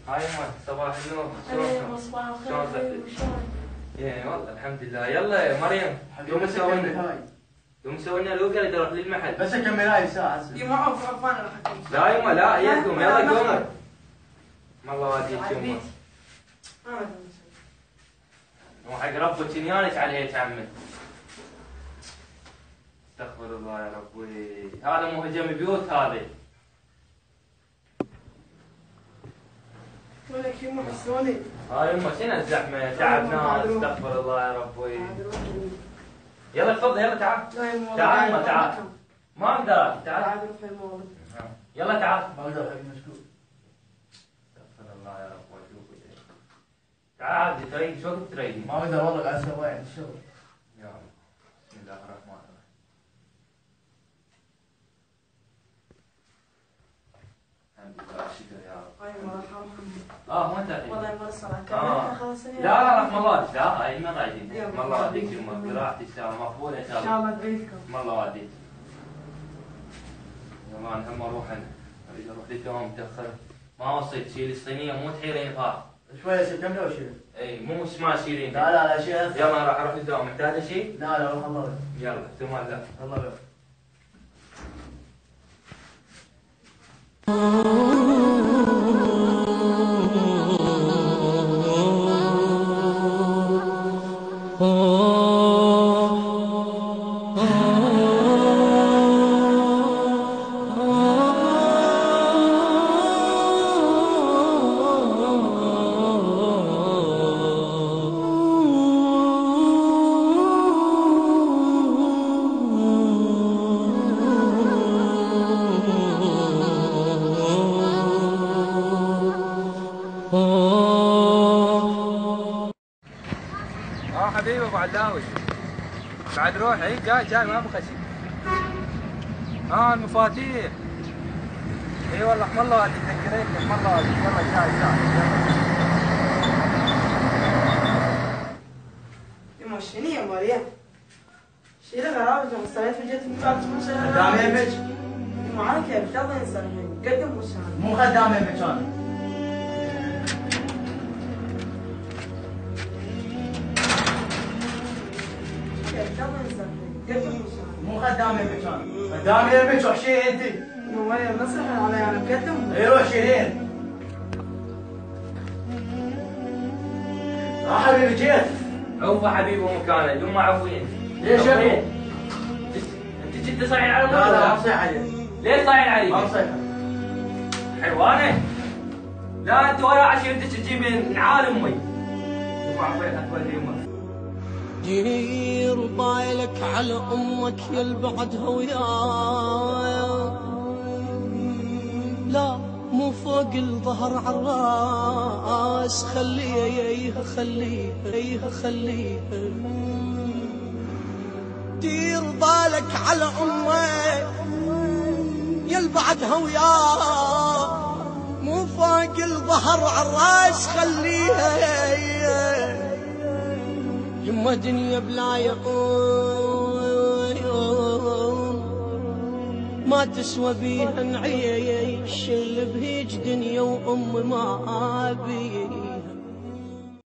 هاي يما صباح النور. شلونكم؟ صباح الخير. شلونك؟ ايه والله الحمد لله. يلا يا مريم قوم سوي لنا الوكل اللي اروح للمحل. بس اكمل هاي ساعة. يما عوف انا راح اكمل. لا يما لا يقوم يلا قوموا. ما الله واديك يما. ما ادري وحق ربك ينيانك عليك عمي. استغفر الله يا ربي. هذا مو هجم بيوت هذا. ولك يما شلونك؟ هاي يما شنو الزحمه تعبنا. استغفر الله يا ربي. يلا تفضل يلا تعال. تعال يما تعال. ما اقدر تعال. يلا تعال. ما اقدر حق مشكور. استغفر الله يا رب واشوف اليك. تعال تريد شو وقت تريد؟ ما اقدر والله قاعد اسوي عند الشغل. يا الله. بسم الله الرحمن الرحيم. الحمد لله شكرا يا رب. مو انت الحين. والله يما الصلاة خلاص. لا لا رحم الله لا هاي ما رايدين. ما الله واديك يما براحتك ان شاء الله مقبوله ان شاء الله. ان شاء الله ادعيلكم. ما الله واديك. يلا انا هم اروح اريد اروح للدوام متاخر. ما وصيت شيل الصينيه مو تحيرين فار. شوية كم لو شيل؟ اي مو ما شيلين. لا لا لا شيء. يلا انا راح اروح للدوام. محتاجه شيء؟ لا لا والله الله. يلا ثم لا. الله يبارك. حبيبي ابو علاوي بعد روح. اي جاي ما بخشي. المفاتيح. اي والله احمد الله وادي تذكريني احمد الله وادي. يلا جاي يما شنو يا مريم؟ شيلي غرابة مستويات في جهة المبارك مشان. خدام يمك. يما انا كيف يلا انسان الحين قدم مشان. مو خدام يمك انا. مو خدام يمك انا. خدام يمك روح شيل انت. يا مريم نصرح علي انا بقدم. اي روح شيلين. حبيبي جيت. عوفه حبيبي مكانه اليوم ما عفوين. ليش يا ابو؟ انت كنت صاير على لا لا ما صيح عليك. ليش صاير علي؟ ما صيح. حيوانه؟ لا انت ولا عشيرتك تجيبين نعال امي. ما عفيت اتولي امك. دير بالك على امك يا البعدها وياي. لا مو فوق الظهر عالراس. خليها خليها. دير بالك على امك يا البعدها وياي. مو فوق الظهر عالراس. خليها يما دنيا بلا يقول ما تسوى بيها نعيش. اللي بهيج دنيا وام ما بي.